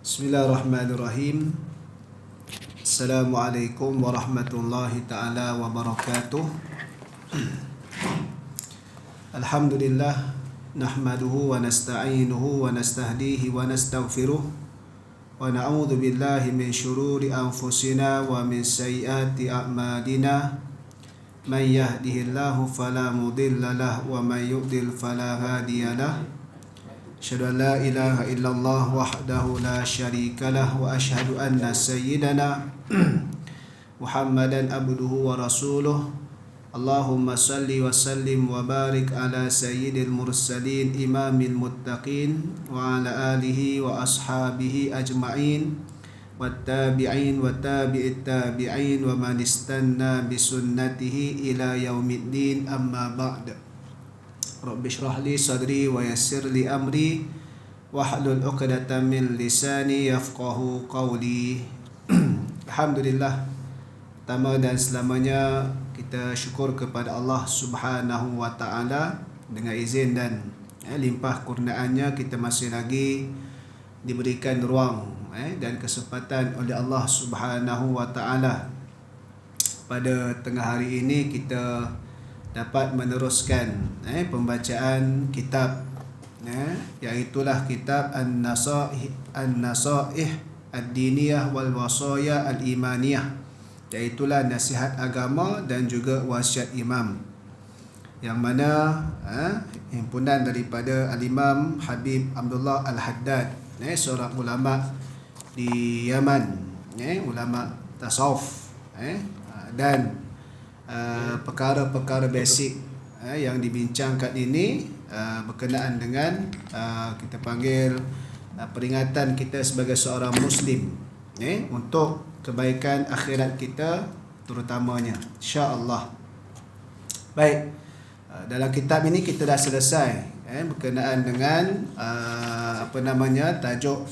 Bismillahirrahmanirrahim. Assalamualaikum warahmatullahi ta'ala wabarakatuh. Alhamdulillah, nahmaduhu wa nasta'inuhu wa nastahdihi wa nastaghfiruh wa na'udzu billahi min syururi anfusina wa min sayyiati a'malina. Man yahdihillahu fala mudilla lahu wa man yudlil fala hadiya lahu. Asyhadu an la ilaha illallah wahdahu la syarika lah wa asyhadu anna sayyidana Muhammadan abduhu wa rasuluh. Allahumma salli wa sallim wa barik ala sayyidil mursalin imamil muttaqin wa ala alihi wa ashabihi ajma'in wattabi'in wa tabi'it tabi'in wa man istanna bisunnatihi ila yaumiddin, amma ba'd. Rabbi shrah li sadri wa yassir li amri wahlul 'uqdatam min lisani yafqahu qawli. Alhamdulillah, pertama dan selamanya kita syukur kepada Allah Subhanahu wa taala. Dengan izin dan limpah kurniaannya, kita masih lagi diberikan ruang dan kesempatan oleh Allah Subhanahu wa taala. Pada tengah hari ini kita dapat meneruskan pembacaan kitab, iaitulah kitab An-Nasaih Ad-Diniyah wal Wasaya Al-Imaniyah, iaitulah nasihat agama dan juga wasiat imam, yang mana himpunan daripada Al-Imam Habib Abdullah Al-Haddad, seorang ulama di Yaman, ulama tasawuf, dan perkara-perkara basic yang dibincangkan ini berkenaan dengan kita panggil peringatan kita sebagai seorang Muslim untuk kebaikan akhirat kita terutamanya, insya-Allah. Baik, dalam kitab ini kita dah selesai berkenaan dengan tajuk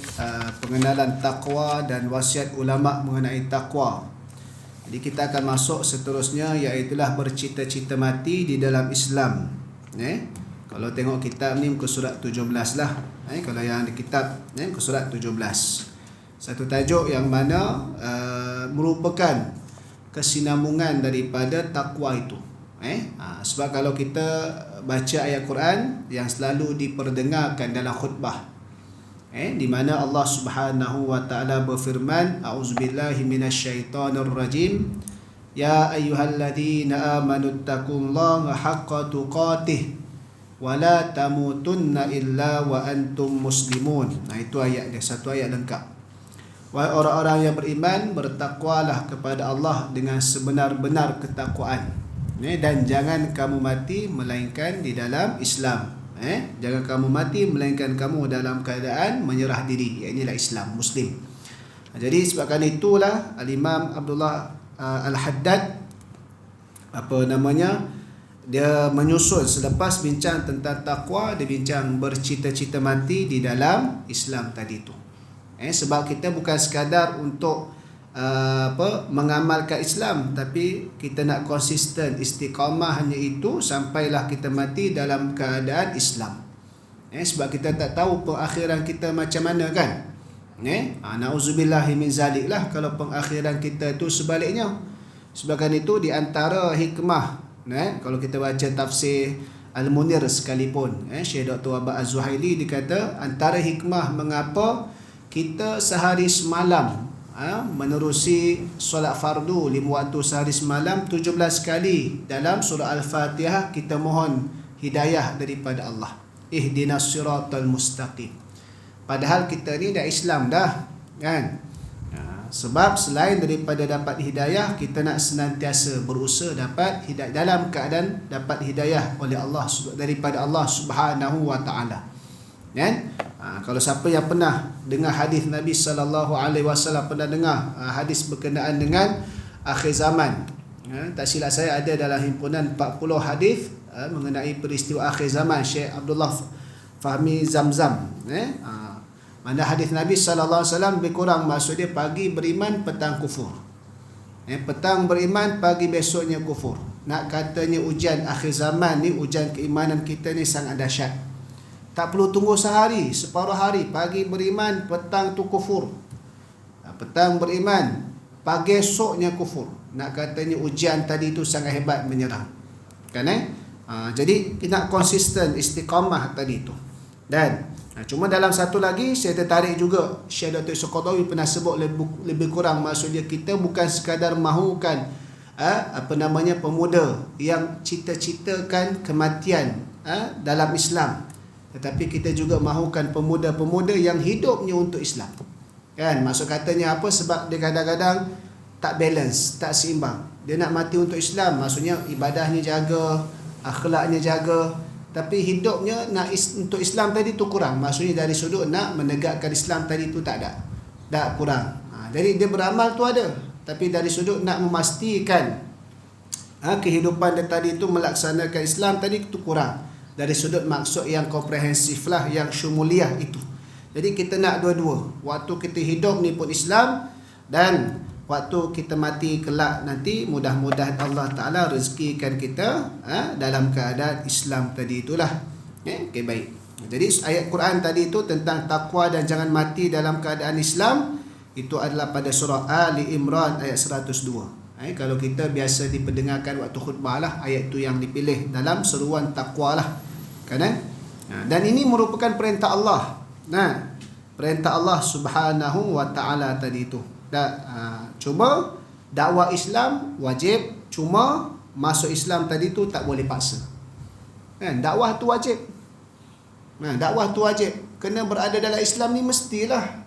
pengenalan takwa dan wasiat ulama mengenai takwa. Jadi kita akan masuk seterusnya, iaitulah bercita-cita mati di dalam Islam. Kalau tengok kitab ni muka surat 17 lah. Kalau yang di kitab muka surat 17. Satu tajuk yang mana merupakan kesinambungan daripada takwa itu. Sebab kalau kita baca ayat Quran yang selalu diperdengarkan dalam khutbah, di mana Allah Subhanahu wa taala berfirman, a'udzubillahi minasyaitonir rajim, ya ayyuhalladzina amanu taqullaha haqqa tuqatih wa la tamutunna illa wa antum muslimun. Itu ayat dia, satu ayat lengkap. Wahai orang-orang yang beriman, bertakwalah kepada Allah dengan sebenar-benar ketakwaan, dan jangan kamu mati melainkan di dalam Islam. Jangan kamu mati melainkan kamu dalam keadaan menyerah diri. Inilah Islam, Muslim. Jadi sebabkan itulah Al-Imam Abdullah Al-Haddad dia menyusun selepas bincang tentang takwa, dia bincang bercita-cita mati di dalam Islam tadi tu. Sebab kita bukan sekadar untuk mengamalkan Islam, tapi kita nak konsisten, istiqamah hanya itu sampailah kita mati dalam keadaan Islam. Sebab kita tak tahu pengakhiran kita macam mana, kan? Na'udzubillahi min zalik lah kalau pengakhiran kita itu sebaliknya. Sebabkan itu di antara hikmah, kalau kita baca tafsir Al-Munir sekalipun, Syekh Dr. Wahab Az-Zuhaili dikata antara hikmah mengapa kita sehari semalam menerusi solat fardu 5 waktu sehari semalam 17 kali dalam surah Al-Fatihah kita mohon hidayah daripada Allah. Ihdinas siratal mustaqim. Padahal kita ni dah Islam dah, kan? Sebab selain daripada dapat hidayah, kita nak senantiasa berusaha dapat hidayah, dalam keadaan dapat hidayah oleh Allah, daripada Allah Subhanahu wa taala. Kan? Kalau siapa yang pernah dengar hadis Nabi sallallahu alaihi wasallam, pernah dengar hadis berkenaan dengan akhir zaman, tak silap saya ada dalam himpunan 40 hadis mengenai peristiwa akhir zaman, Syekh Abdullah Fahmi Zamzam. Mana hadis Nabi sallallahu alaihi wasallam lebih kurang maksud dia pagi beriman, petang kufur. Petang beriman, pagi besoknya kufur. Nak katanya ujian akhir zaman ni, ujian keimanan kita ni sangat dahsyat. Tak perlu tunggu sehari, separuh hari. Pagi beriman, petang tu kufur. Petang beriman, pagi esoknya kufur. Nak katanya ujian tadi tu sangat hebat, menyerang. Kan jadi kita nak konsisten, istiqamah tadi tu. Dan cuma dalam satu lagi saya tertarik juga, Syekh Dr. Yusuf Qaradawi pernah sebut lebih kurang, maksudnya kita bukan sekadar mahukan pemuda yang cita-citakan kematian dalam Islam, tetapi kita juga mahukan pemuda-pemuda yang hidupnya untuk Islam. Kan, maksud katanya apa? Sebab dia kadang-kadang tak balance, tak seimbang. Dia nak mati untuk Islam, maksudnya ibadahnya jaga, akhlaknya jaga, tapi hidupnya nak untuk Islam tadi tu kurang. Maksudnya dari sudut nak menegakkan Islam tadi tu tak ada, dah kurang. Jadi dia beramal tu ada, tapi dari sudut nak memastikan kehidupan dia tadi tu melaksanakan Islam tadi tu kurang. Dari sudut maksud yang komprehensif lah, yang syumuliyah itu. Jadi kita nak dua-dua. Waktu kita hidup ni pun Islam, dan waktu kita mati kelak nanti mudah-mudahan Allah Ta'ala rezekikan kita dalam keadaan Islam tadi itulah. Okay, baik. Jadi ayat Quran tadi itu tentang takwa dan jangan mati dalam keadaan Islam, itu adalah pada surah Ali Imran ayat 102. Kalau kita biasa diperdengarkan waktu khutbah lah, ayat itu yang dipilih dalam seruan takwa lah. Kan? Dan ini merupakan perintah Allah. Perintah Allah Subhanahu wa Ta'ala tadi itu. Cuma dakwah Islam wajib, cuma masuk Islam tadi tu tak boleh paksa. Dakwah tu wajib. Dakwah tu wajib. Kena berada dalam Islam ni mestilah.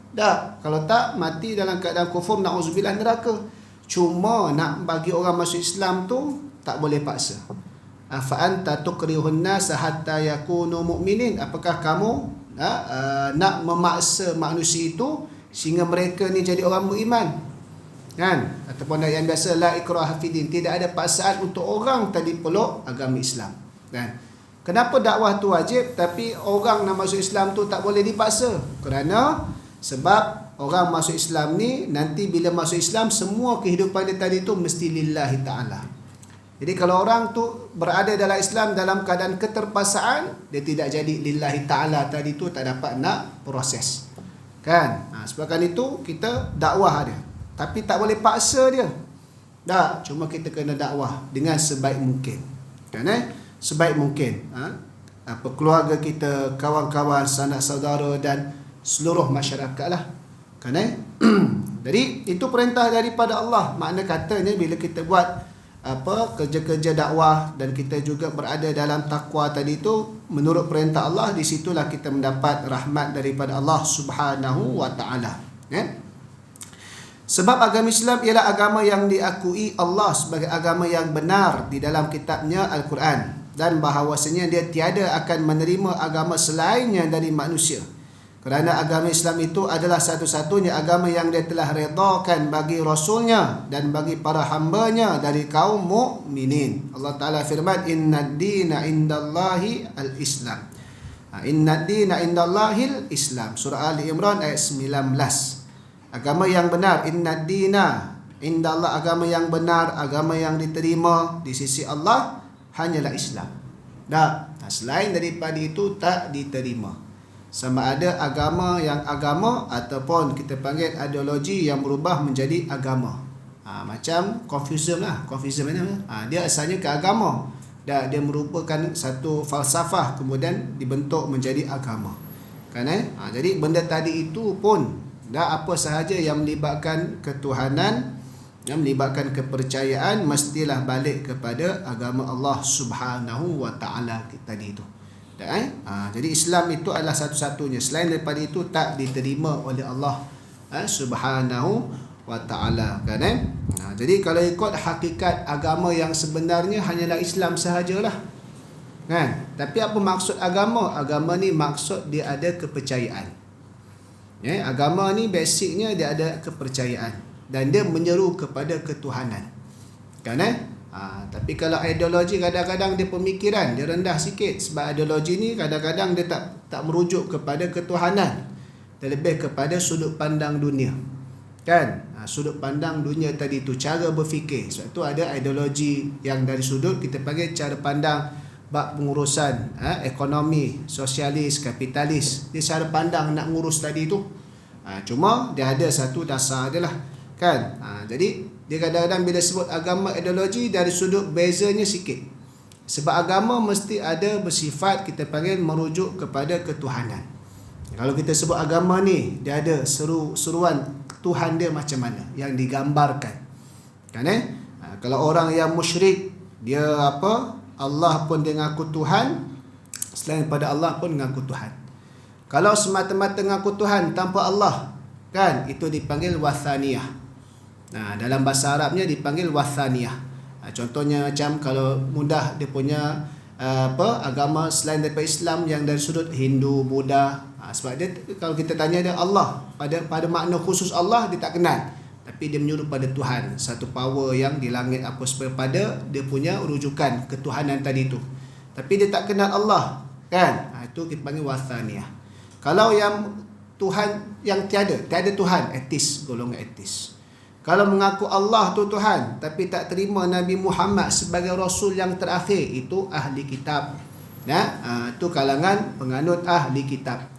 Kalau tak, mati dalam keadaan kufur, na'udzubillah, neraka. Cuma nak bagi orang masuk Islam tu tak boleh paksa. Fa anta tukrihun nas hatta yakunu mu'minin. Apakah kamu nak memaksa manusia itu sehingga mereka ni jadi orang beriman? Kan? Ataupun yang biasa, la ikraha fid din, tidak ada paksaan untuk orang tadi peluk agama Islam. Kan? Kenapa dakwah tu wajib tapi orang nak masuk Islam tu tak boleh dipaksa? Kerana sebab orang masuk Islam ni nanti bila masuk Islam semua kehidupan dia tadi tu mesti lillahi ta'ala. Jadi kalau orang tu berada dalam Islam dalam keadaan keterpaksaan, dia tidak jadi lillahi ta'ala tadi tu, tak dapat nak proses. Kan? Sebabkan itu kita dakwah dia, tapi tak boleh paksa dia. Cuma kita kena dakwah dengan sebaik mungkin. Kan? Sebaik mungkin. Keluarga kita, kawan-kawan, sanak saudara dan seluruh masyarakat lah. Kan? Jadi itu perintah daripada Allah. Makna katanya bila kita buat kerja-kerja dakwah dan kita juga berada dalam takwa tadi itu menurut perintah Allah, di situlah kita mendapat rahmat daripada Allah Subhanahu wa Ta'ala. Sebab agama Islam ialah agama yang diakui Allah sebagai agama yang benar di dalam kitabnya Al-Quran, dan bahawasanya dia tiada akan menerima agama selainnya dari manusia. Kerana agama Islam itu adalah satu-satunya agama yang dia telah redakan bagi Rasulnya dan bagi para hambanya dari kaum mukminin. Allah Ta'ala firman, Inna dina indallahi al-Islam. Inna dina indallahi al-Islam. Surah Ali Imran ayat 19. Agama yang benar, inna dina indallah, agama yang benar, agama yang diterima di sisi Allah hanyalah Islam. Selain daripada itu tak diterima. Sama ada agama yang agama ataupun kita panggil ideologi yang berubah menjadi agama. Macam Confucianism lah. Confucianism dia asalnya ke agama. Dia merupakan satu falsafah kemudian dibentuk menjadi agama. Kan? Jadi benda tadi itu pun apa sahaja yang melibatkan ketuhanan, yang melibatkan kepercayaan, mestilah balik kepada agama Allah Subhanahu wa Ta'ala tadi itu. Jadi Islam itu adalah satu-satunya. Selain daripada itu tak diterima oleh Allah Subhanahu wa Ta'ala. Kan? Jadi kalau ikut hakikat agama yang sebenarnya hanyalah Islam sahajalah. Kan? Tapi apa maksud agama? Agama ni maksud dia ada kepercayaan. Agama ni basicnya dia ada kepercayaan dan dia menyeru kepada ketuhanan. Kan? Tapi kalau ideologi kadang-kadang dia pemikiran dia rendah sikit, sebab ideologi ni kadang-kadang dia tak merujuk kepada ketuhanan, dia lebih kepada sudut pandang dunia. Kan? Sudut pandang dunia tadi tu, cara berfikir. Sebab tu ada ideologi yang dari sudut kita panggil cara pandang bab pengurusan ekonomi, sosialis, kapitalis. Dia cara pandang nak ngurus tadi tu. Cuma dia ada satu dasar je lah, kan. Jadi dia kadang-kadang bila sebut agama ideologi dari sudut bezanya sikit. Sebab agama mesti ada bersifat kita panggil merujuk kepada ketuhanan. Kalau kita sebut agama ni, dia ada seruan Tuhan dia macam mana yang digambarkan, kan. Kalau orang yang musyrik, dia Allah pun dia ngaku Tuhan, selain pada Allah pun ngaku Tuhan. Kalau semata-mata ngaku Tuhan tanpa Allah, kan, itu dipanggil wathaniyah. Dalam bahasa Arabnya dipanggil wathaniyah. Contohnya macam kalau mudah dia punya agama selain daripada Islam yang dari sudut Hindu, Buddha. Sebab dia kalau kita tanya dia Allah, pada makna khusus Allah dia tak kenal. Tapi dia menyuruh pada Tuhan, satu power yang di langit pada dia punya rujukan ketuhanan tadi tu. Tapi dia tak kenal Allah, kan? Itu kita panggil wathaniyah. Kalau yang Tuhan yang tiada Tuhan, etis, golongan etis. Kalau mengaku Allah tu Tuhan tapi tak terima Nabi Muhammad sebagai Rasul yang terakhir, itu ahli kitab. Itu kalangan penganut ahli kitab.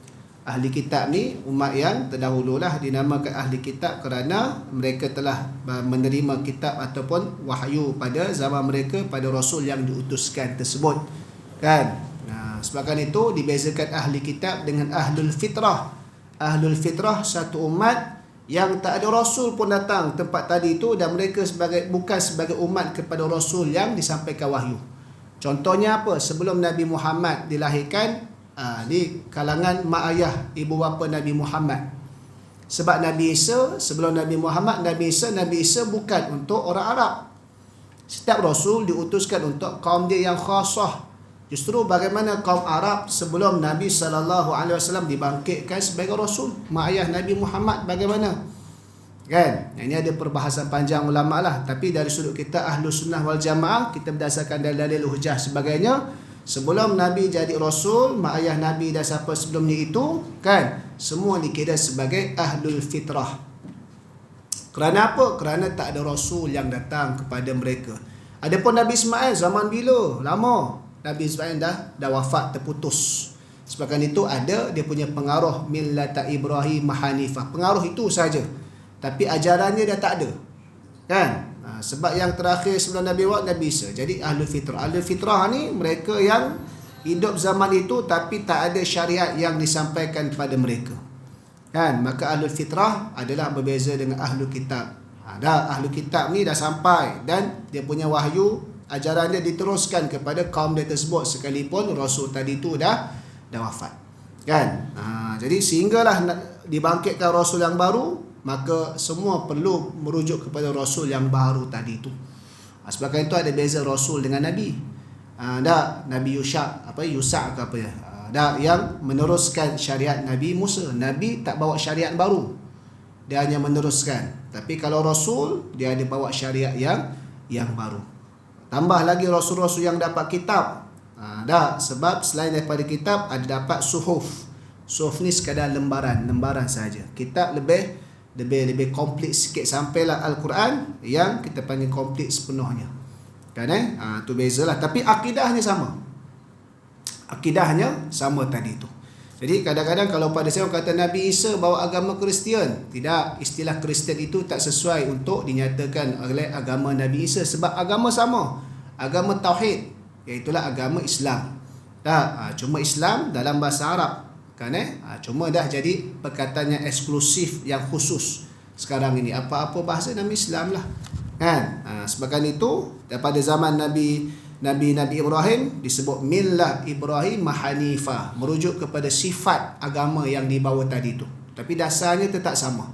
Ahli kitab ni umat yang terdahululah dinamakan ahli kitab kerana mereka telah menerima kitab ataupun wahyu pada zaman mereka pada Rasul yang diutuskan tersebut, kan. Sebabkan itu dibezakan ahli kitab dengan ahlul fitrah. Ahlul fitrah satu umat yang tak ada Rasul pun datang tempat tadi itu, dan mereka bukan sebagai umat kepada Rasul yang disampaikan wahyu. Contohnya apa? Sebelum Nabi Muhammad dilahirkan, di kalangan mak ayah ibu bapa Nabi Muhammad. Sebab Nabi Isa, sebelum Nabi Muhammad, Nabi Isa bukan untuk orang Arab. Setiap Rasul diutuskan untuk kaum dia yang khasah. Justru bagaimana kaum Arab sebelum Nabi SAW dibangkitkan sebagai Rasul, mak ayah Nabi Muhammad bagaimana, kan. Ini ada perbahasan panjang ulama lah. Tapi dari sudut kita Ahlus Sunnah wal Jamaah, kita berdasarkan dalil hujah sebagainya, sebelum Nabi jadi Rasul, mak ayah Nabi dan siapa sebelumnya itu, kan, semua dikira sebagai Ahlul Fitrah. Kerana apa? Kerana tak ada Rasul yang datang kepada mereka. Adapun Nabi Ismail zaman bila? Lama. Nabi Ismail dah wafat, terputus. Sebabkan itu ada dia punya pengaruh millata Ibrahim Hanifah. Pengaruh itu saja. Tapi ajarannya dah tak ada, kan. Sebab yang terakhir sebelum Nabi Nabi Isa. Jadi Ahlul Fitrah. Ahlul Fitrah ni mereka yang hidup zaman itu tapi tak ada syariat yang disampaikan kepada mereka, kan. Maka Ahlul Fitrah adalah berbeza dengan Ahlul Kitab. Ahlul Kitab ni dah sampai dan dia punya wahyu, ajaran dia diteruskan kepada kaum dia tersebut sekalipun Rasul tadi tu dah wafat, kan. Jadi sehinggalah dibangkitkan Rasul yang baru, maka semua perlu merujuk kepada Rasul yang baru tadi tu. Sebabkan itu ada beza Rasul dengan Nabi. Nabi Yusa ke apa ya. Yang meneruskan syariat Nabi Musa. Nabi tak bawa syariat baru, dia hanya meneruskan. Tapi kalau Rasul, dia ada bawa syariat yang baru. Tambah lagi Rasul-Rasul yang dapat kitab. Sebab selain daripada kitab ada dapat suhuf. Suhuf ni sekadar lembaran saja. Kitab lebih komplit sikit, sampailah Al-Quran yang kita panggil komplit sepenuhnya, kan. Tu bezalah. Tapi akidahnya sama tadi tu. Jadi kadang-kadang kalau pada saya orang kata Nabi Isa bawa agama Kristian, tidak, istilah Kristian itu tak sesuai untuk dinyatakan oleh agama Nabi Isa. Sebab agama sama, agama tauhid, iaitulah agama Islam. Cuma Islam dalam bahasa Arab, kan. Cuma dah jadi perkataan yang eksklusif, yang khusus sekarang ini. Apa-apa bahasa nama Islam lah, kan. Sebabkan itu daripada zaman Nabi Ibrahim disebut millah Ibrahim Hanifah, merujuk kepada sifat agama yang dibawa tadi tu. Tapi dasarnya tetap sama,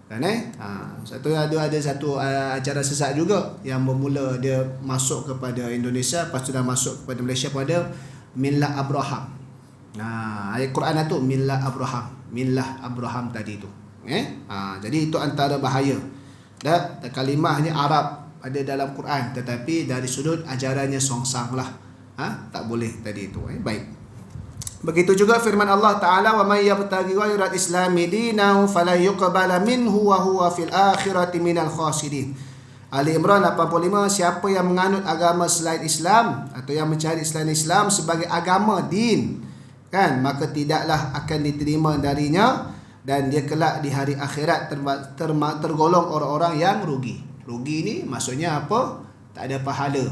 kan. Ada satu ajaran sesat juga yang bermula dia masuk kepada Indonesia, lepas tu dah masuk kepada Malaysia pada millah Abraham. Ayat Quran tu millah Abraham tadi tu. Jadi itu antara bahaya. Kalimahnya Arab ada dalam Quran, tetapi dari sudut ajarannya songsang lah. Tak boleh tadi itu. Baik. Begitu juga firman Allah Ta'ala, wa may yabtaghi ghayra al-islami dinahu fala yuqbala minhu wa huwa fil akhirati minal khasirin. Ali Imran 85, siapa yang menganut agama selain Islam atau yang mencari selain Islam sebagai agama din, kan, maka tidaklah akan diterima darinya dan dia kelak di hari akhirat tergolong orang-orang yang rugi. Rugi ni maksudnya apa? Tak ada pahala,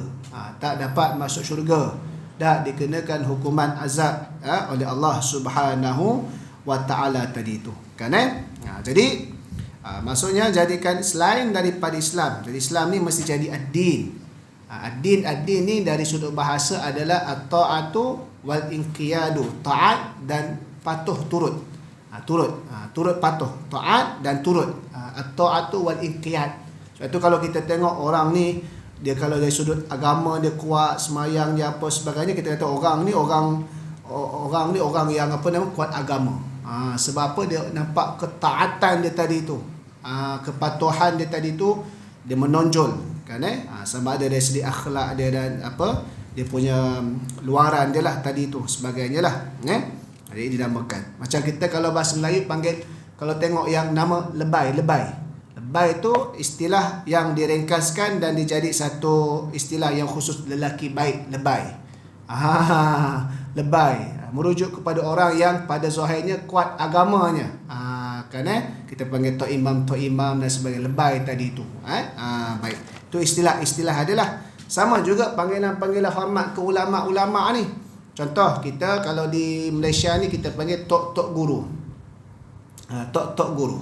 tak dapat masuk syurga, dah dikenakan hukuman azab oleh Allah Subhanahu wa taala tadi itu, kan jadi maksudnya jadikan selain daripada Islam. Jadi Islam ni mesti jadi ad-din. Ad-din ni dari sudut bahasa adalah at-ta'atu wal inqiyadu, taat dan patuh turut. Turut patuh, taat dan turut. At-ta'atu wal inqiyad. Sebab tu kalau kita tengok orang ni, dia kalau dari sudut agama dia kuat, semayang dia apa sebagainya, kita kata orang ni orang yang apa nama, kuat agama. Sebab apa? Dia nampak ketaatan dia tadi tu, kepatuhan dia tadi tu, dia menonjol, kan sama ada dari segi akhlak dia dan apa dia punya luaran dia lah tadi tu sebagainya lah, jadi dinamakan. Macam kita kalau bahasa Melayu panggil, kalau tengok yang nama lebay tu istilah yang diringkaskan dan dijadi satu istilah yang khusus lelaki baik, lebay. Lebay merujuk kepada orang yang pada zahirnya kuat agamanya, kan kita panggil tok imam dan sebagainya, lebay tadi tu. Baik, itu istilah adalah sama juga panggilan hormat ke ulama-ulama ni. Contoh kita kalau di Malaysia ni kita panggil tok guru. Tok guru.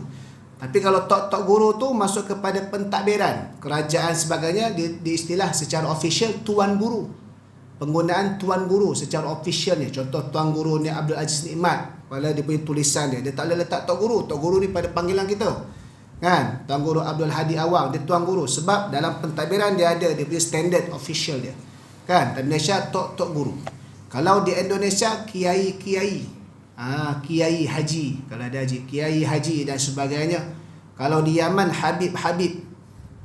Tapi kalau tok guru tu masuk kepada pentadbiran kerajaan sebagainya, di istilah secara official tuan guru. Penggunaan tuan guru secara officialnya. Contoh tuan guru ni Abdul Aziz Nikmat, pada dia punya tulisan dia tak boleh letak tok guru. Tok guru ni pada panggilan kita, kan. Tuan guru Abdul Hadi Awang, dia tuan guru sebab dalam pentadbiran dia ada dia punya standard official dia, kan. Di Malaysia tok guru. Kalau di Indonesia kiai, kiai haji, kalau ada haji, kiai haji dan sebagainya. Kalau di Yaman habib,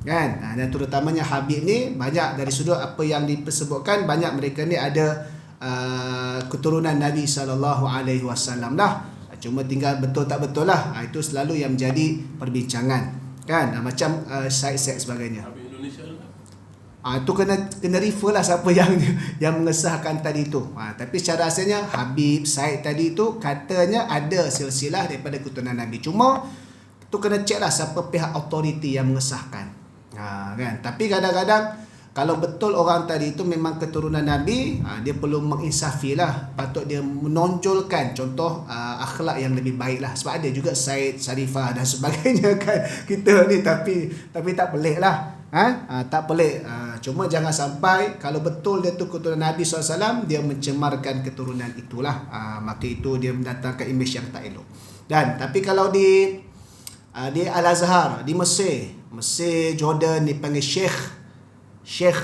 kan. Dan terutamanya habib ni banyak dari sudut apa yang disebutkan, banyak mereka ni ada keturunan Nabi SAW dah. Cuma tinggal betul tak betul lah, itu selalu yang menjadi perbincangan, kan. Macam Syed sebagainya. Itu kena refer lah siapa yang mengesahkan tadi tu. Tapi secara asalnya Habib Said tadi tu katanya ada silsilah daripada keturunan Nabi. Cuma tu kena check lah siapa pihak autoriti yang mengesahkan. Kan. Tapi kadang-kadang kalau betul orang tadi itu memang keturunan Nabi, dia perlu menginsafi lah. Patut dia menonjolkan contoh akhlak yang lebih baik lah. Sebab ada juga Said, Sarifah dan sebagainya, kan. Kita ni tapi tak pelik lah. Tak pelik. Cuma jangan sampai kalau betul dia tu keturunan Nabi SAW, dia mencemarkan keturunan itulah. Maka itu dia mendatangkan imej yang tak elok. Dan tapi kalau di Al-Azhar di Mesir, Jordan dipanggil Syekh.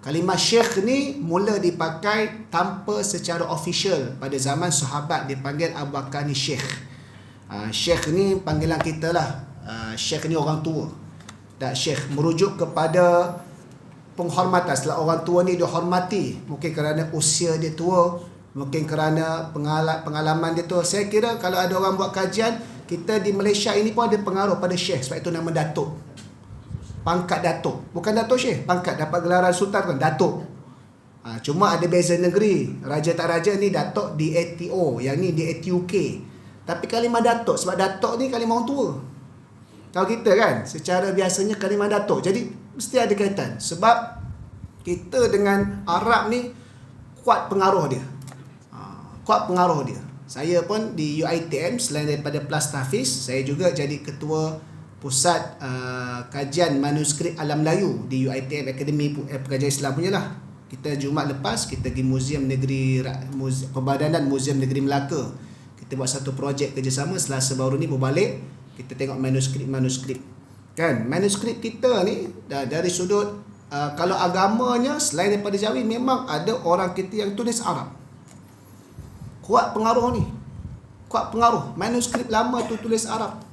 Kalimah Syekh ni mula dipakai tanpa secara official. Pada zaman sahabat dipanggil Abu Bakar ni Syekh. Syekh ni panggilan kita lah. Syekh ni orang tua. Tak, Syekh merujuk kepada penghormatan. Setelah orang tua ni dihormati, mungkin kerana usia dia tua, mungkin kerana pengalaman dia tua. Saya kira kalau ada orang buat kajian, kita di Malaysia ini pun ada pengaruh pada Syekh. Sebab itu nama Datuk. Pangkat Datuk. Bukan Datuk Syekh. Pangkat dapat gelaran sultan kan, Datuk. Cuma ada beza negeri. Raja tak raja ni Datuk di ATO, yang ni di ATUK. Tapi kalimah Datuk, sebab Datuk ni kalimah orang tua. Kalau kita kan, secara biasanya kalimah Datuk. Jadi mesti ada kaitan. Sebab kita dengan Arab ni kuat pengaruh dia. Saya pun di UiTM, selain daripada PLAS Tahfiz, saya juga jadi ketua pusat kajian manuskrip Alam Melayu di UiTM Akademi Pengajian Islam punya lah. Kita Jumaat lepas kita pergi Muzium Negeri Perbadanan Muzium Negeri Melaka. Kita buat satu projek kerjasama. Selasa baru ni berbalik, kita tengok manuskrip. Kan, manuskrip kita ni dari sudut kalau agamanya selain daripada Jawi, memang ada orang kita yang tulis Arab. Kuat pengaruh ni. Manuskrip lama tu tulis Arab.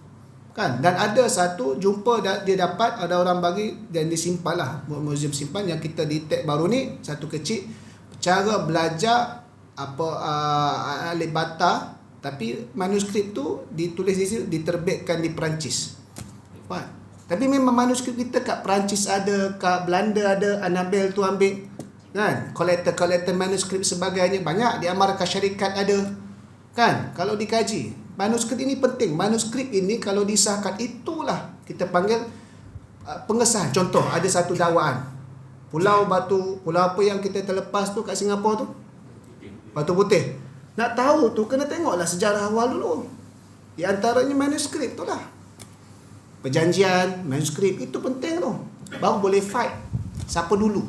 Kan, dan ada satu jumpa dia dapat, ada orang bagi dan disimpan lah, muzium simpan yang kita detect baru ni, satu kecil cara belajar alif bata, tapi manuskrip tu ditulis di situ, diterbitkan di Perancis. Tapi memang manuskrip kita kat Perancis ada, kat Belanda ada, Annabel tu ambil. Kan? Kolektor manuskrip sebagainya. Banyak di Amerika Syarikat ada. Kan? Kalau dikaji. Manuskrip ini penting. Manuskrip ini kalau disahkan, itulah kita panggil pengesahan. Contoh, ada satu dakwaan. Pulau apa yang kita terlepas tu kat Singapura tu? Batu Putih. Nak tahu tu, kena tengoklah sejarah awal dulu. Di antaranya manuskrip tu lah. Perjanjian, manuskrip, itu penting tu. Baru boleh fight siapa dulu.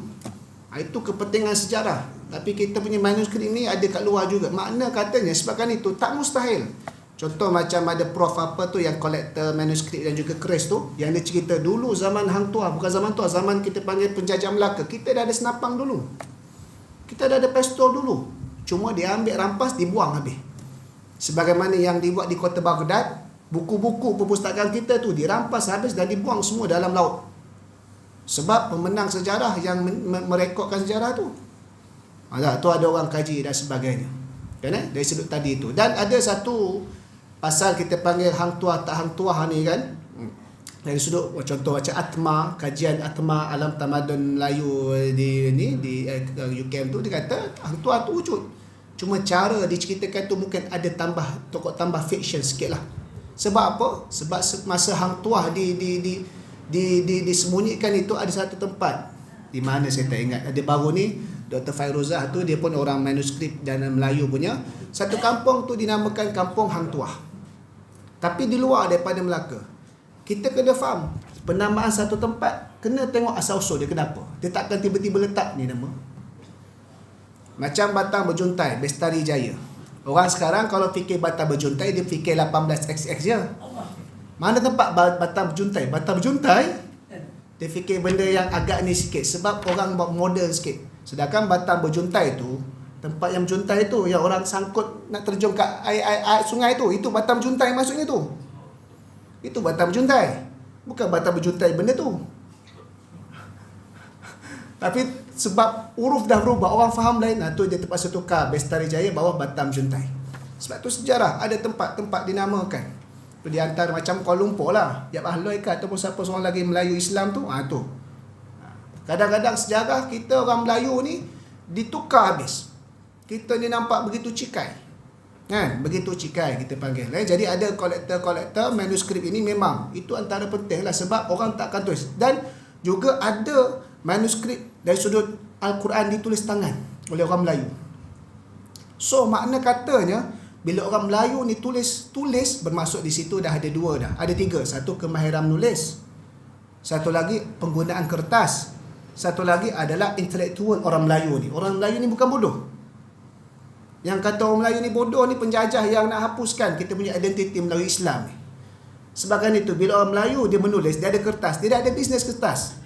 Itu kepentingan sejarah. Tapi kita punya manuskrip ni ada kat luar juga. Makna katanya sebabkan itu tak mustahil. Contoh macam ada prof apa tu yang kolektor manuskrip dan juga keris tu, yang dia cerita dulu zaman Hang Tuah, bukan zaman Tuah, zaman kita panggil penjajah Melaka, kita dah ada senapang dulu. Kita dah ada pistol dulu. Cuma dia ambil rampas, dibuang habis. Sebagaimana yang dibuat di kota Baghdad, buku-buku perpustakaan kita tu dirampas habis dan dibuang semua dalam laut. Sebab pemenang sejarah yang merekodkan sejarah tu. Tu ada orang kaji dan sebagainya. Kan dari sudut tadi tu. Dan ada satu pasal kita panggil hang tuah tak hang tuah ni kan. Dari sudut contoh macam Atma, kajian Atma alam tamadun Melayu di UKM tu, dia kata hang tuah tu wujud. Cuma cara diceritakan tu mungkin ada tambah tokoh tambah fiction sikit lah. Sebab apa? Sebab masa hang tuah disembunyikan itu ada satu tempat di mana saya tak ingat. Ada baru ni Dr. Fairuzah tu, dia pun orang manuskrip dan Melayu punya. Satu kampung tu dinamakan Kampung Hang Tuah. Tapi di luar daripada Melaka. Kita kena faham penamaan satu tempat, kena tengok asal usul dia kenapa. Dia takkan tiba-tiba letak ni nama. Macam Batang Berjuntai, Bestari Jaya. Orang sekarang kalau fikir Batang Berjuntai, dia fikir 18XX je. Mana tempat Batang Berjuntai? Batang Berjuntai, dia fikir benda yang agak ni sikit. Sebab orang buat modern sikit. Sedangkan Batang Berjuntai tu, tempat yang berjuntai tu, yang orang sangkut nak terjun kat air sungai tu, itu Batang Berjuntai maksudnya tu. Itu Batang Berjuntai. Bukan Batang Berjuntai benda tu. Tapi sebab huruf dah berubah, orang faham lain, tu dia terpaksa tukar Bestari Jaya bawah Batang Berjuntai. Sebab tu sejarah ada tempat-tempat dinamakan. Tu di antara macam Kuala Lumpur lah, Yap Ahloi ke ataupun siapa seorang lagi Melayu Islam tu, tu. Kadang-kadang sejarah kita orang Melayu ni ditukar habis. Kita ni nampak begitu cikai. Kan? Begitu cikai kita panggil. Jadi ada kolektor manuskrip ini memang itu antara penting lah sebab orang tak akan tulis. Dan juga ada manuskrip dari sudut Al-Quran ditulis tangan oleh orang Melayu. So makna katanya bila orang Melayu ni tulis bermaksud di situ dah ada dua dah. Ada tiga. Satu kemahiran menulis. Satu lagi penggunaan kertas. Satu lagi adalah intelektual orang Melayu ni. Orang Melayu ni bukan bodoh. Yang kata orang Melayu ni bodoh ni penjajah yang nak hapuskan kita punya identiti Melayu Islam ni. Sebabkan itu bila orang Melayu dia menulis, dia ada kertas, dia dah ada bisnes kertas.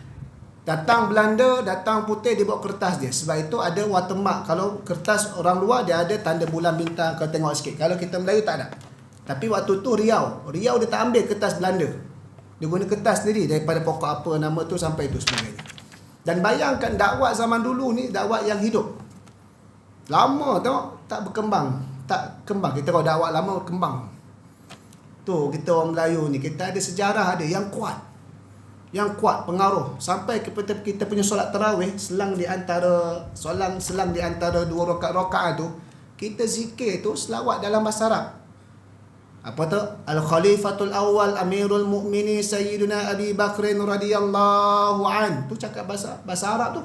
Datang Belanda, datang putih, dia bawa kertas dia. Sebab itu ada watermark. Kalau kertas orang luar dia ada tanda bulan bintang, kau tengok sikit. Kalau kita Melayu tak ada. Tapi waktu tu Riau dia tak ambil kertas Belanda. Dia guna kertas sendiri daripada pokok apa nama tu sampai itu sebagainya. Dan bayangkan dakwah zaman dulu ni dakwah yang hidup. Lama tengok tak berkembang, tak kembang. Kita kalau dakwah lama kembang. Tu kita orang Melayu ni kita ada sejarah ada yang kuat. Yang kuat pengaruh sampai kepada kita punya solat tarawih selang di antara dua rakaat tu kita zikir tu selawat dalam bahasa Arab. Apa tu? Al-Khalifatul Awwal Amirul Mukminin Sayyiduna Abi Bakrin radhiyallahu an. Tu cakap bahasa Arab tu.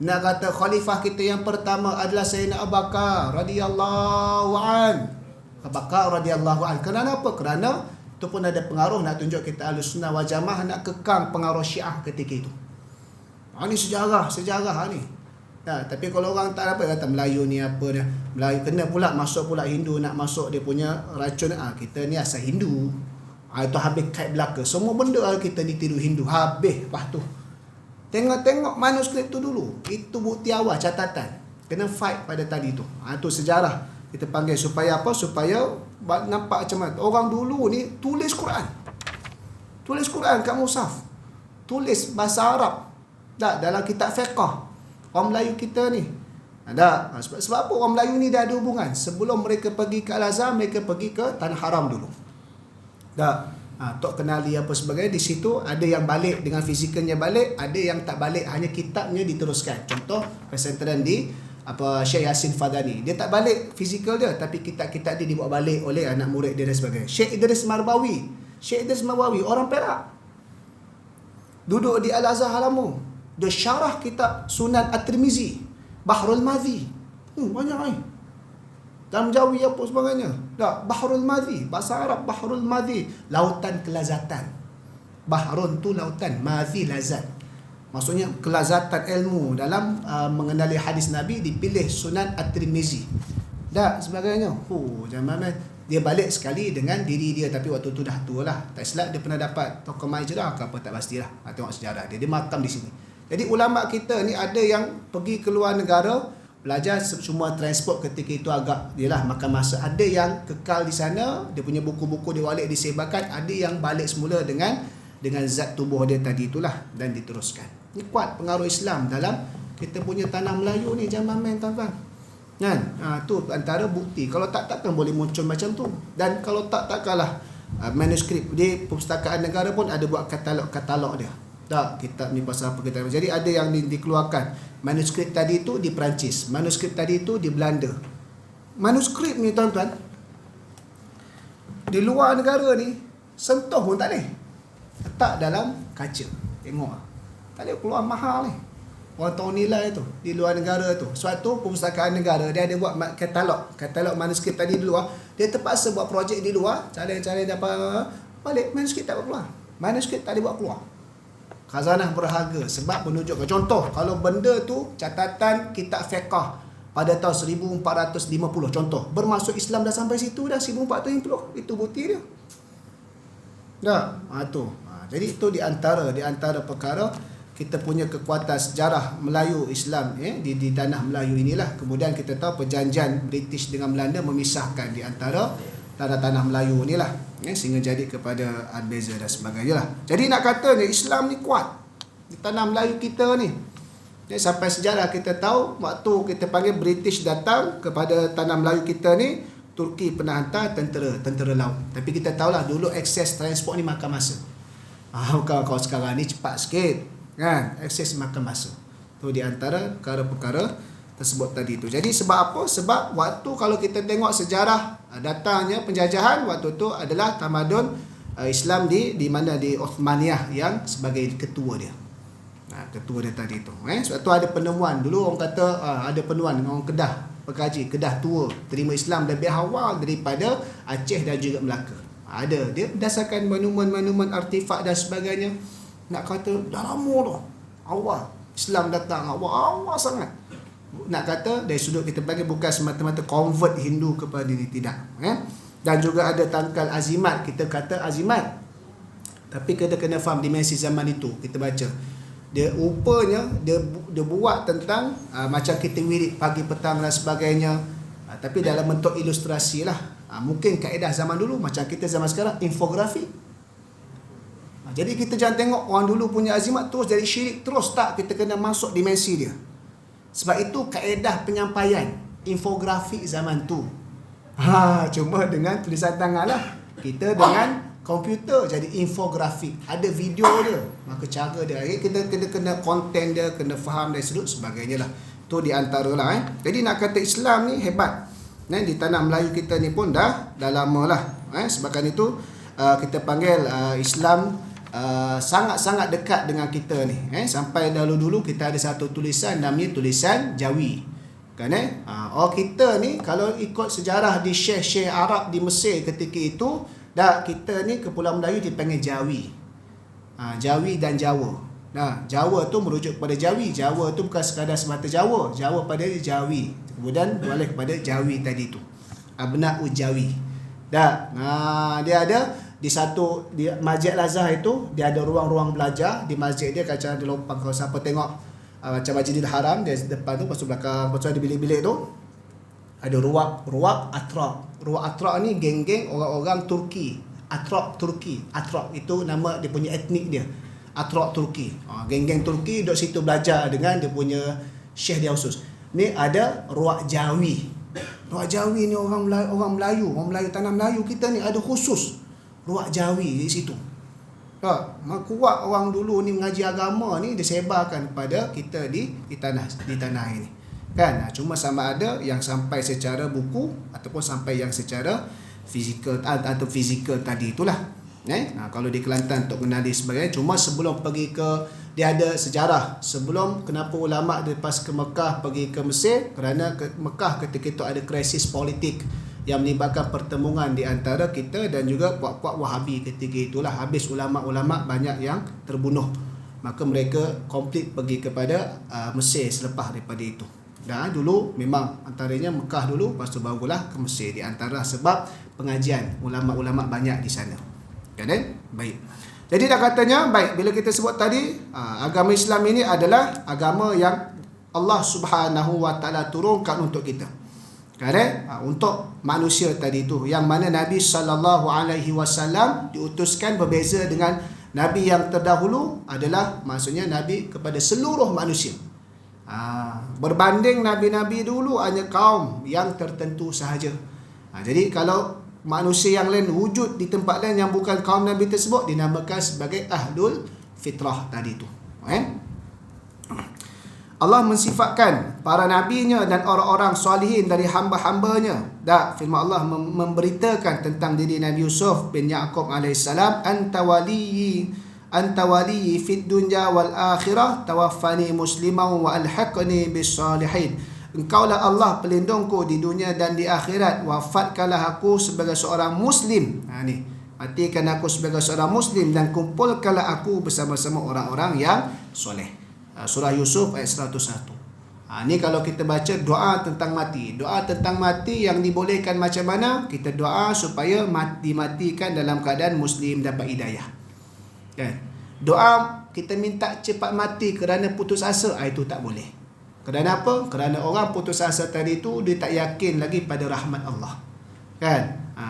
Nak kata khalifah kita yang pertama adalah Sayyidina Abu Bakar radhiyallahu an. Abu Bakar radhiyallahu an. Kenapa? Kerana itu pun ada pengaruh nak tunjuk kita Ahlussunnah wal Jamaah nak kekang pengaruh Syiah ketika itu. Ini sejarah ni. Tapi kalau orang tak apa kata Melayu ni apa dia. Melayu kena pula masuk pula Hindu nak masuk dia punya racun. Kita ni asal Hindu. Itu habis kait belaka. Semua benda kita ditiru Hindu. Habis lepas tu. Tengok manuskrip tu dulu. Itu bukti awal catatan. Kena fight pada tadi tu. Itu sejarah. Kita panggil supaya apa? Supaya nampak macam mana. Orang dulu ni tulis Quran. Tulis Quran kat mushaf. Tulis bahasa Arab. Tak, dalam kitab fiqh. Orang Melayu kita ni. Ada. Sebab apa orang Melayu ni dah ada hubungan. Sebelum mereka pergi ke Al-Azhar, mereka pergi ke Tanah Haram dulu. Tak. Tok kenali apa sebagainya. Di situ ada yang balik dengan fizikalnya balik, ada yang tak balik, hanya kitabnya diteruskan. Contoh pesantren di Syekh Yasin Fadani, dia tak balik fizikal dia, tapi kitab-kitab dia dibawa balik oleh anak murid dia dan sebagainya. Syekh Idris Marbawi orang Perak, duduk di Al-Azhar Halamu, dia syarah kitab Sunan At-Tirmizi, Bahrul Madhi. Banyak dalam Jawi apa sebagainya. Bahrul Madhi, bahasa Arab Bahrul Madhi, lautan kelazatan. Bahrun tu lautan, madhi lazat. Maksudnya kelazatan ilmu dalam mengenali hadis Nabi, dipilih Sunan At-Tirmizi. Sebagainya. Zaman dia balik sekali dengan diri dia, tapi waktu tu dah tua lah. Tak silap dia pernah dapat tokoh majrah ke apa, tak pastilah. Tengok sejarah dia makam di sini. Jadi ulama kita ni ada yang pergi ke luar negara belajar, semua transport ketika itu agak makan masa. Ada yang kekal di sana, dia punya buku-buku dia balik disebarkan, ada yang balik semula dengan zat tubuh dia tadi itulah dan diteruskan. Ini kuat pengaruh Islam dalam kita punya tanah Melayu ni, jangan main tuan-tuan. Kan? Tu antara bukti. Kalau takkan boleh muncul macam tu. Dan kalau takkanlah manuskrip di perpustakaan negara pun ada buat katalog dia. Kitab ni pasal apa kita. Jadi ada yang dikeluarkan. Manuskrip tadi tu di Perancis, manuskrip tadi tu di Belanda. Manuskrip ni tuan-tuan, di luar negara ni sentuh pun tak boleh. Letak dalam kaca, tengok. Tak boleh keluar mahal ni. Orang tahu nilai tu di luar negara tu. Sebab tu perpustakaan negara dia ada buat katalog manuskrip tadi di luar. Dia terpaksa buat projek di luar, cara-cara dapat balik manuskrip tak keluar. Manuskrip tak dibuat keluar. Khazanah berharga sebab menunjukkan. Contoh, kalau benda tu catatan kitab fiqh pada tahun 1450, contoh, bermasuk Islam dah sampai situ dah 1450, itu bukti dia. Jadi itu di antara perkara kita punya kekuatan sejarah Melayu Islam di tanah Melayu inilah. Kemudian kita tahu perjanjian British dengan Belanda memisahkan di antara tanah Melayu inilah, sehingga jadi kepada beza dan sebagainya lah. Jadi nak katanya Islam ni kuat di tanah Melayu kita ni. Sampai sejarah kita tahu waktu kita panggil British datang kepada tanah Melayu kita ni, Turki pernah hantar tentera laut. Tapi kita tahulah dulu akses transport ni makan masa. Kalau sekarang ni cepat sikit kan, akses makan masa. Tu di antara perkara-perkara tersebut tadi tu. Jadi sebab apa? Sebab waktu kalau kita tengok sejarah datangnya penjajahan, waktu tu adalah tamadun Islam di mana, di Uthmaniyah yang sebagai ketua dia. Ketua dia tadi tu. Sebab tu ada penemuan. Dulu orang kata ada penemuan orang Kedah, pekaji Kedah tua terima Islam lebih awal daripada Aceh dan juga Melaka. Ada dia berdasarkan monumen-monumen, artifak dan sebagainya. Nak kata dah lama tu awal Islam datang, awal sangat. Nak kata dari sudut kita bagi bukan semata-mata convert Hindu kepada ini, tidak. Dan juga ada tangkal azimat, kita kata azimat. Tapi kita kena faham dimensi zaman itu. Kita baca dia rupanya dia buat tentang macam kita wirid pagi petang dan sebagainya, tapi dalam bentuk ilustrasi lah. Mungkin kaedah zaman dulu macam kita zaman sekarang infografi. Jadi kita jangan tengok orang dulu punya azimat terus jadi syirik terus, tak. Kita kena masuk dimensi dia. Sebab itu kaedah penyampaian infografi zaman tu. Cuma dengan tulisan tangan lah. Kita dengan komputer jadi infografik, ada video dia, maka cara dia kita kena konten dia, kena faham dan sebagainya lah. Tu di antara lah. Jadi nak kata Islam ni hebat. Di tanah Melayu kita ni pun dah lama lah. Sebabkan itu kita panggil Islam sangat-sangat dekat dengan kita ni. Sampai dulu kita ada satu tulisan namanya tulisan Jawi. Kan kita ni kalau ikut sejarah di Syekh Arab di Mesir ketika itu, kita ni Kepulauan Melayu dipanggil Jawi. Jawi dan Jawa. Jawa tu merujuk kepada Jawi. Jawa tu bukan sekadar semata Jawa. Jawa pada Jawi. Kemudian balik kepada Jawi tadi tu. Abna'u Jawi. Dia ada di Masjid Al-Azhar itu, dia ada ruang-ruang belajar. Di masjid dia kacang ada lopang. Kalau siapa tengok macam Masjidil Haram, dia depan tu, lepas belakang, lepas ada bilik-bilik tu, ada ruak Atrak. Ruak Atrak ni geng-geng orang-orang Turki. Atrak Turki. Atrak itu nama dia punya etnik dia. Atrak Turki. Geng-geng Turki duduk situ belajar dengan dia punya syekh dia khusus. Ni ada ruak Jawi. Ruak Jawi ni orang Melayu tanah Melayu kita ni ada khusus. ruak Jawi di situ. Tak, kuat orang dulu ni mengaji agama ni disebarkan kepada kita di tanah ini. Kan? Cuma sama ada yang sampai secara buku ataupun sampai yang secara fizikal atau fizikal tadi itulah. Kalau di Kelantan Tok Gunadi sebagainya. Cuma sebelum pergi ke, dia ada sejarah sebelum kenapa ulama lepas ke Mekah pergi ke Mesir, kerana ke Mekah ketika itu ada krisis politik yang melibatkan pertemuan di antara kita dan juga puak-puak Wahabi ketika itulah. Habis ulama-ulama banyak yang terbunuh, maka mereka komplit pergi kepada Mesir selepas daripada itu. Dan dulu memang antaranya Mekah dulu, lepas tu barulah ke Mesir, di antara sebab pengajian ulama-ulama banyak di sana. Kan? Baik. Jadi dah katanya, baik, bila kita sebut tadi agama Islam ini adalah agama yang Allah Subhanahu wa taala turunkan untuk kita. Kerana untuk manusia tadi itu, yang mana Nabi SAW diutuskan berbeza dengan Nabi yang terdahulu adalah maksudnya Nabi kepada seluruh manusia. Berbanding Nabi-Nabi dulu hanya kaum yang tertentu sahaja. Jadi kalau manusia yang lain wujud di tempat lain yang bukan kaum Nabi tersebut, dinamakan sebagai Ahlul Fitrah tadi itu. Allah mensifatkan para nabinya dan orang-orang solihin dari hamba-hambanya. Firman Allah memberitakan tentang diri Nabi Yusuf bin Yaqub alaihissalam, anta waliyyi fid dunya wal akhirah tawaffani musliman wa alhaqni bis salihin. Engkaulah Allah pelindungku di dunia dan di akhirat, wafatkanlah aku sebagai seorang muslim. Matikan aku sebagai seorang muslim dan kumpulkanlah aku bersama-sama orang-orang yang soleh. Surah Yusuf ayat 101. Ni kalau kita baca doa tentang mati. Doa tentang mati yang dibolehkan macam mana? Kita doa supaya dimatikan dalam keadaan muslim, dapat hidayah. Doa kita minta cepat mati kerana putus asa, itu tak boleh. Kerana apa? Kerana orang putus asa tadi tu dia tak yakin lagi pada rahmat Allah. Kan?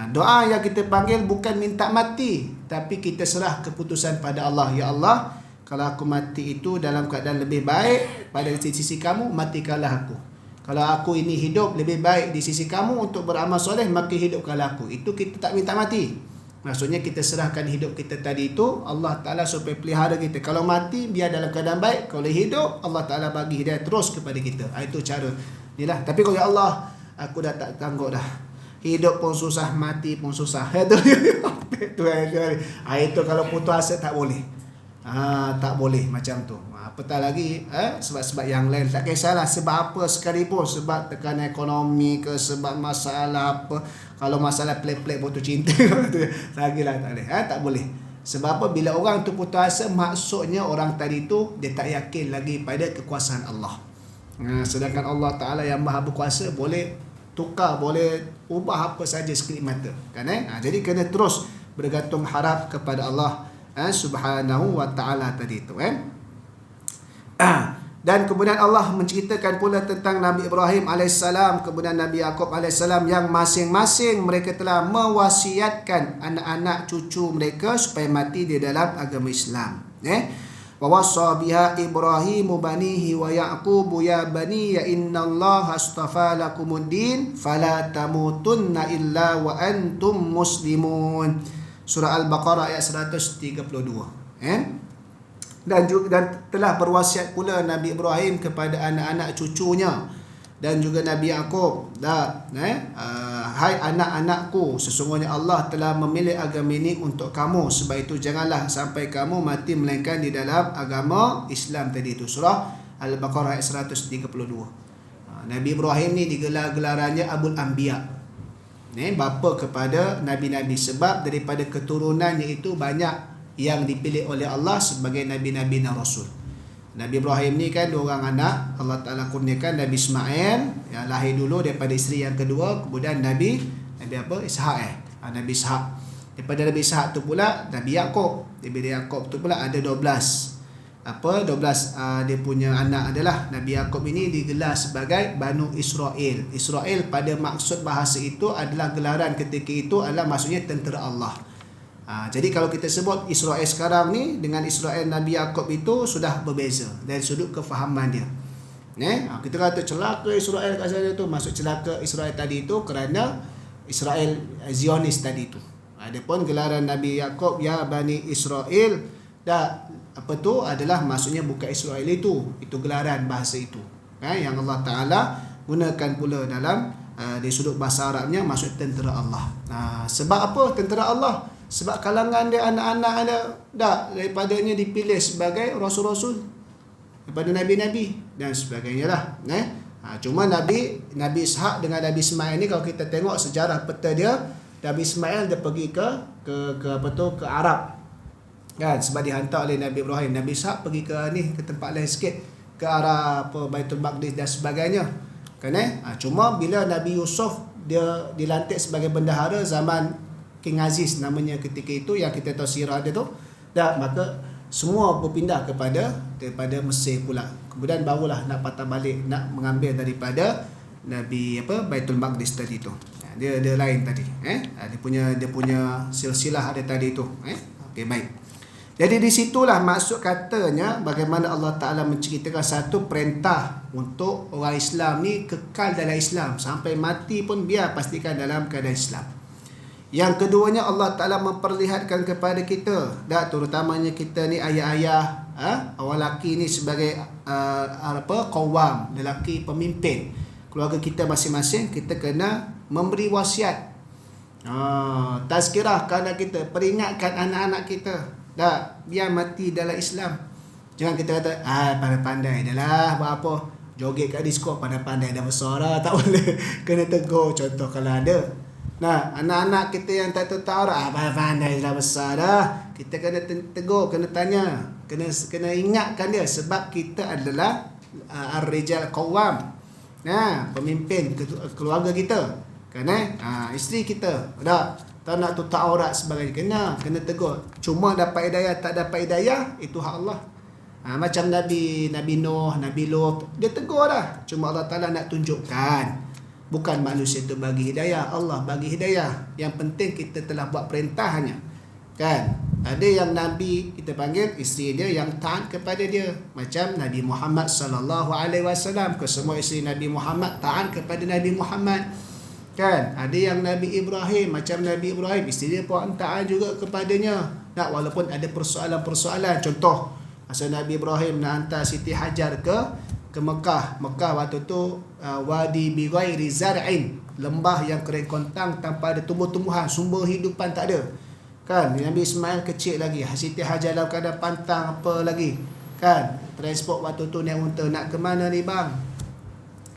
Doa yang kita panggil bukan minta mati, tapi kita serah keputusan pada Allah. Ya Allah, kalau aku mati itu dalam keadaan lebih baik pada sisi kamu, matikanlah aku. Kalau aku ini hidup lebih baik di sisi kamu untuk beramal soleh, maka hidupkanlah aku. Itu kita tak minta mati. Maksudnya kita serahkan hidup kita tadi itu Allah Ta'ala supaya pelihara kita. Kalau mati biar dalam keadaan baik, kalau hidup Allah Ta'ala bagi hidayah terus kepada kita. Itu cara inilah. Tapi kalau ya Allah, aku dah tak tangguh dah, hidup pun susah, mati pun susah. Itu kalau putus asa tak boleh. Tak boleh macam tu. Apatah lagi sebab-sebab yang lain, tak kisahlah sebab apa sekalipun, sebab tekanan ekonomi ke, sebab masalah apa. Kalau masalah pelik-pelik putus cinta lagilah tak boleh. Tak boleh. Sebab apa? Bila orang tu putus asa, maksudnya orang tadi tu dia tak yakin lagi pada kekuasaan Allah. Sedangkan Allah Ta'ala yang Maha Berkuasa boleh tukar, boleh ubah apa saja sekelip mata. Kan? Jadi kena terus bergantung harap kepada Allah Subhanahu wa ta'ala tadi itu. Dan kemudian Allah menceritakan pula tentang Nabi Ibrahim alaihissalam, kemudian Nabi Yaqub alaihissalam, yang masing-masing mereka telah mewasiatkan anak-anak cucu mereka supaya mati di dalam agama Islam. Wa wassa biha Ibrahim banihi wa Yaqub ya bani ya innallaha astafa lakumuddin fala tamutunna illa wa antum muslimun. Surah Al-Baqarah ayat 132. Dan telah berwasiat pula Nabi Ibrahim kepada anak-anak cucunya dan juga Nabi Yaqub, hai anak-anakku, sesungguhnya Allah telah memilih agama ini untuk kamu, sebab itu janganlah sampai kamu mati melainkan di dalam agama Islam tadi itu. Surah Al-Baqarah ayat 132. Nabi Ibrahim ni digelar-gelarannya Abul Anbiya, bapa kepada nabi-nabi, sebab daripada keturunannya itu banyak yang dipilih oleh Allah sebagai nabi-nabi dan rasul. Nabi Ibrahim ni kan 2 orang anak, Allah Ta'ala kurniakan Nabi Ismail yang lahir dulu daripada isteri yang kedua, kemudian Nabi apa? Ishak Nabi Ishak. Daripada Nabi Ishak tu pula Nabi Yaqub. Daripada Yaqub tu pula ada 12 dia punya anak adalah Nabi Yaqub ini digelar sebagai Banu Israel. Israel pada maksud bahasa itu adalah gelaran ketika itu adalah maksudnya tentera Allah. Jadi kalau kita sebut Israel sekarang ni dengan Israel Nabi Yaqub itu sudah berbeza dari sudut kefahaman dia. Kita kata celaka Israel kat sana tu, maksud celaka Israel tadi itu kerana Israel Zionis tadi itu. Adapun gelaran Nabi Yaqub ya Bani Israel, dah apa tu adalah maksudnya bukan Israel itu gelaran bahasa itu. Yang Allah Taala gunakan pula dalam di sudut bahasa Arabnya maksud tentera Allah. Sebab apa tentera Allah? Sebab kalangan dia anak-anak ada daripadanya dipilih sebagai rasul-rasul, daripada nabi-nabi dan sebagainya lah. Cuma Nabi Ishak dengan Nabi Ismail ni, kalau kita tengok sejarah peta dia, Nabi Ismail dia pergi ke Arab kan, sebab dihantar oleh Nabi Ibrahim. Nabi Ishak pergi ke tempat lain sikit, ke arah Baitul Maqdis dan sebagainya kan. Cuma bila Nabi Yusuf dia dilantik sebagai bendahara zaman King Aziz namanya ketika itu, yang kita tahu sirah dia tu, maka semua berpindah daripada Mesir pula. Kemudian barulah nak patah balik, nak mengambil daripada Nabi Baitul Maqdis tadi tu. Dia lain tadi. Dia punya silsilah ada tadi tu. Okey, baik. Jadi di situlah maksud katanya bagaimana Allah Taala menceritakan satu perintah untuk orang Islam ni kekal dalam Islam sampai mati pun biar pastikan dalam keadaan Islam. Yang keduanya Allah Taala memperlihatkan kepada kita, terutamanya kita ni ayah-ayah, orang lelaki ni sebagai qawam, lelaki pemimpin keluarga kita masing-masing, kita kena memberi wasiat, tazkirah kepada kita, peringatkan anak-anak kita, biar mati dalam Islam. Jangan kita kata pandai-pandai dah lah, buat apa, joget kat disko pandai-pandai dah besar dah, tak boleh. Kena tegur contoh kalau ada. Anak-anak kita yang tak tahu Taurat, pandai dah besar dah, kita kena tegur, kena tanya, kena ingatkan dia, sebab kita adalah ar-rijal qawam, pemimpin keluarga kita kan, isteri kita tak nak tutup aurat sebagainya, kena tegur. Cuma dapat hidayah tak dapat hidayah itu hak Allah. Macam Nabi Nuh, Nabi Lut, dia tegur dah, cuma Allah Taala nak tunjukkan bukan manusia itu bagi hidayah, Allah bagi hidayah. Yang penting kita telah buat perintahnya kan. Ada yang Nabi kita panggil isteri dia yang taat kepada dia, macam Nabi Muhammad sallallahu alaihi wasallam, kesemua isteri Nabi Muhammad taat kepada Nabi Muhammad kan. Ada yang Nabi Ibrahim, macam Nabi Ibrahim, isteri dia pun taat juga kepadanya. Walaupun ada persoalan-persoalan, contoh masa Nabi Ibrahim nak hantar Siti Hajar ke Mekah waktu tu wadi bi ghairi zar'in, lembah yang kering kontang tanpa ada tumbuh-tumbuhan, sumber hidupan tak ada kan. Nabi Ismail kecil lagi, Siti Hajar dalam keadaan pantang apa lagi kan. Transport waktu tu naik unta, nak ke mana ni bang?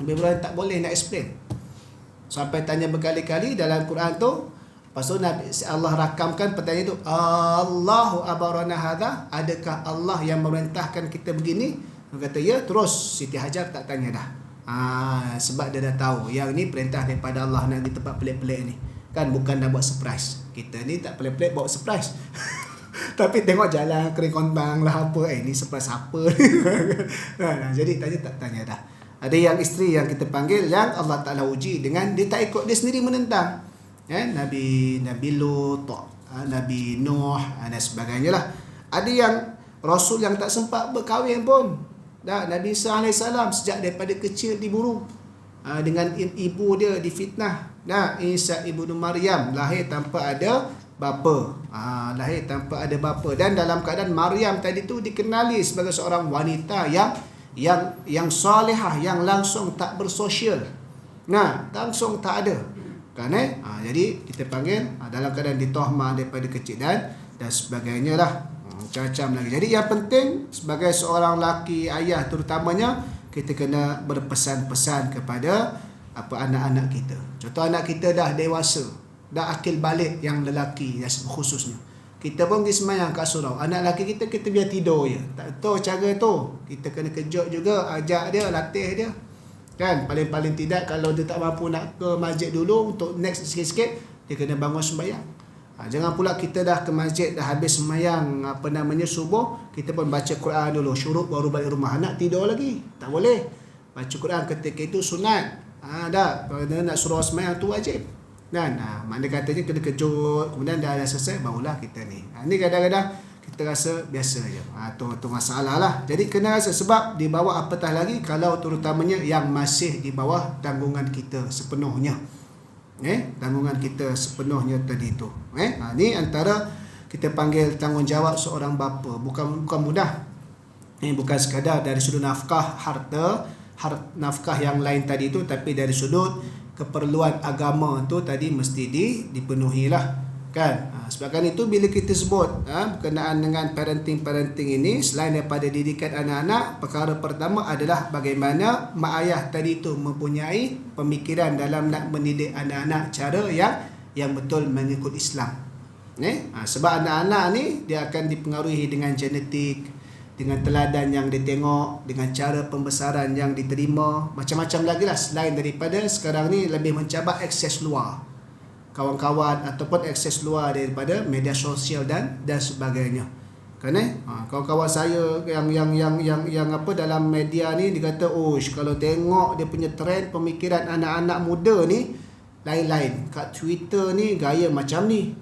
Nabi Ibrahim tak boleh nak explain, sampai tanya berkali-kali dalam Quran tu. Lepas tu Allah rakamkan pertanyaan tu, Allahu abarana hadha, adakah Allah yang memerintahkan kita begini? Dia kata ya. Terus Siti Hajar tak tanya dah, sebab dia dah tahu yang ni perintah daripada Allah nak di tempat pelik-pelik ni kan, bukan nak buat surprise. Kita ni tak pelik-pelik bawa surprise tapi tengok jalan kering kontang lah apa, ni surprise apa jadi tak tanya dah. Ada yang isteri yang kita panggil yang Allah Ta'ala uji dengan dia tak ikut, dia sendiri menentang Nabi Lut, Nabi Nuh dan sebagainya lah. Ada yang Rasul yang tak sempat berkahwin pun. Nabi Isa AS sejak daripada kecil diburu, dengan ibu dia difitnah. Isa ibnu Maryam lahir tanpa ada bapa, dan dalam keadaan Maryam tadi tu dikenali sebagai seorang wanita yang solehah, yang langsung tak bersosial, langsung tak ada kan. Jadi kita panggil dalam keadaan ditohmah daripada kecil dan sebagainya lah, macam-macam lagi. Jadi yang penting sebagai seorang lelaki, ayah terutamanya, kita kena berpesan-pesan kepada anak-anak kita. Contoh anak kita dah dewasa, dah akil balik, yang lelaki khususnya. Kita pun pergi semayang kat surau, anak lelaki kita biar tidur je, tak tahu cara tu. Kita kena kejut juga, ajak dia, latih dia kan. Paling-paling tidak kalau dia tak mampu nak ke masjid dulu, untuk next sikit-sikit dia kena bangun sembahyang. Jangan pula kita dah ke masjid, dah habis sembahyang subuh, kita pun baca Quran dulu, syuruk baru balik rumah, anak tidur lagi. Tak boleh. Baca Quran ketika itu sunat. Nak suruh sembahyang tu wajib kan. Makna katanya kena kejut, kemudian dah selesai barulah kita ni. Ni kadang-kadang kita rasa biasa je. Tu masalah lah. Jadi kena rasa, sebab di bawah apatah lagi kalau terutamanya yang masih di bawah tanggungan kita sepenuhnya. Tanggungan kita sepenuhnya tadi tu. Ni antara kita panggil tanggungjawab seorang bapa. Bukan mudah. Bukan sekadar dari sudut nafkah harta, nafkah yang lain tadi tu, tapi dari sudut keperluan agama tu tadi mesti dipenuhi lah, kan. Sebabkan itu bila kita sebut berkenaan dengan parenting ini, selain daripada didikan anak-anak, perkara pertama adalah bagaimana mak ayah tadi tu mempunyai pemikiran dalam nak mendidik anak-anak cara yang betul mengikut Islam. Sebab anak-anak ni dia akan dipengaruhi dengan genetik, dengan teladan yang ditengok, dengan cara pembesaran yang diterima, macam-macam lagi lah, selain daripada sekarang ni lebih mencabar akses luar, kawan-kawan ataupun akses luar daripada media sosial dan sebagainya. Kan kawan-kawan saya yang apa dalam media ni, dia kata, kalau tengok dia punya trend pemikiran anak-anak muda ni lain-lain. Kat Twitter ni gaya macam ni,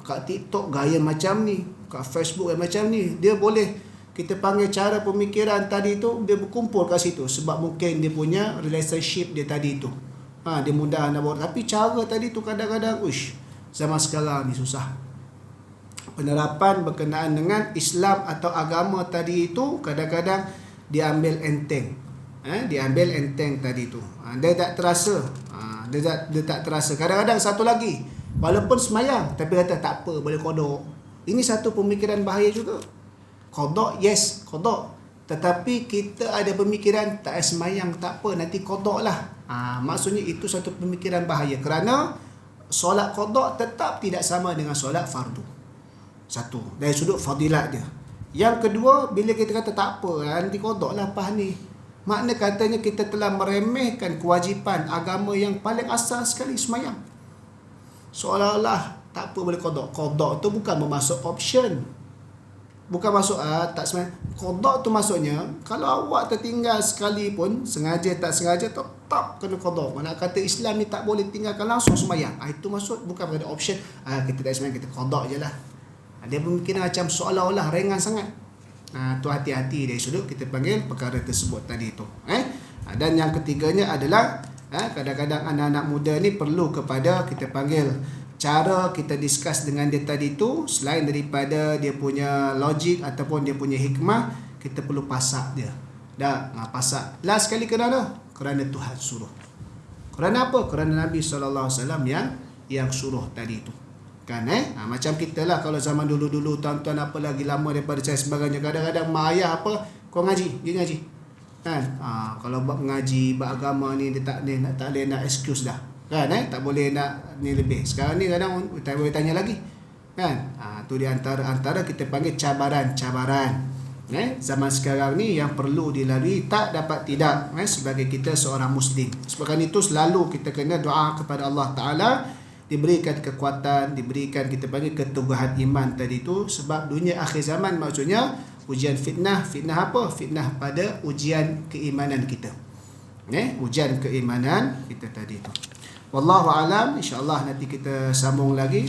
kat TikTok gaya macam ni, kat Facebook macam ni. Dia boleh kita panggil cara pemikiran tadi tu, dia berkumpul kat situ sebab mungkin dia punya relationship dia tadi tu. Dia mudah nak buat. Tapi cara tadi tu kadang-kadang zaman sekarang ni susah. Penerapan berkenaan dengan Islam atau agama tadi itu kadang-kadang diambil enteng. Diambil enteng tadi tu. Dia tak terasa. Dia tak terasa. Kadang-kadang satu lagi, walaupun semayang tapi kata tak apa, boleh kodok. Ini satu pemikiran bahaya juga. Kodok, yes, kodok. Tetapi kita ada pemikiran tak semayang tak apa, nanti kodok lah. Maksudnya itu satu pemikiran bahaya, kerana solat kodok tetap tidak sama dengan solat fardu. Satu, dari sudut fadilat dia. Yang kedua, bila kita kata tak apa, nanti kodok lah apa ni, makna katanya kita telah meremehkan kewajipan agama yang paling asal sekali, semayang. Seolah-olah tak apa boleh kodok. Kodok tu bukan memasuk option. Bukan masuk tak semayang. Qada tu maksudnya kalau awak tertinggal sekali pun, sengaja tak sengaja, tetap kena qada. Mana kata Islam ni tak boleh tinggalkan, langsung semayang. Itu maksud, bukan pada option. Kita tak semayang, kita qada je lah. Dia pemikiran macam seolah-olah ringan sangat. Tu hati-hati dari sudut kita panggil perkara tersebut tadi tu. Dan yang ketiganya adalah kadang-kadang anak-anak muda ni perlu kepada kita panggil cara kita discuss dengan dia tadi tu, selain daripada dia punya logik ataupun dia punya hikmah, kita perlu pasak dia. Pasak. Last sekali kerana Tuhan suruh. Kerana apa? Kerana Nabi SAW yang suruh tadi tu. Kan macam kita lah, kalau zaman dulu-dulu tuan-tuan apa lagi lama daripada saya sebagainya, kadang-kadang mak ayah apa, kau ngaji, dia ngaji. Kan? Kalau buat mengaji, buat agama ni dia tak boleh nak excuse dah. Kan tak boleh nak ni lebih. Sekarang ni kadang tak boleh tanya lagi. Kan? Tu di antara kita panggil cabaran-cabaran. Zaman sekarang ni yang perlu dilalui tak dapat tidak sebagai kita seorang muslim. Sebabkan itu selalu kita kena doa kepada Allah Taala, diberikan kekuatan, diberikan kita panggil keteguhan iman tadi tu, sebab dunia akhir zaman maksudnya ujian fitnah apa? Fitnah pada ujian keimanan kita. Ujian keimanan kita tadi tu. Wallahu alam, insya-Allah nanti kita sambung lagi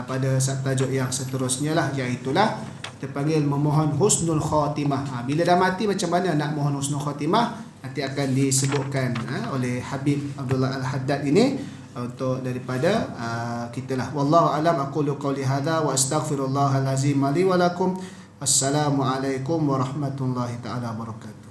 pada tajuk yang seterusnya lah, iaitulah kita panggil memohon husnul khatimah. Bila dah mati macam mana nak mohon husnul khatimah, nanti akan disebutkan oleh Habib Abdullah Al-Haddad ini untuk daripada kita lah. Wallahu alam, aqulu qouli hadza wa astaghfirullahal azim li wa lakum. Assalamualaikum warahmatullahi taala wabarakatuh.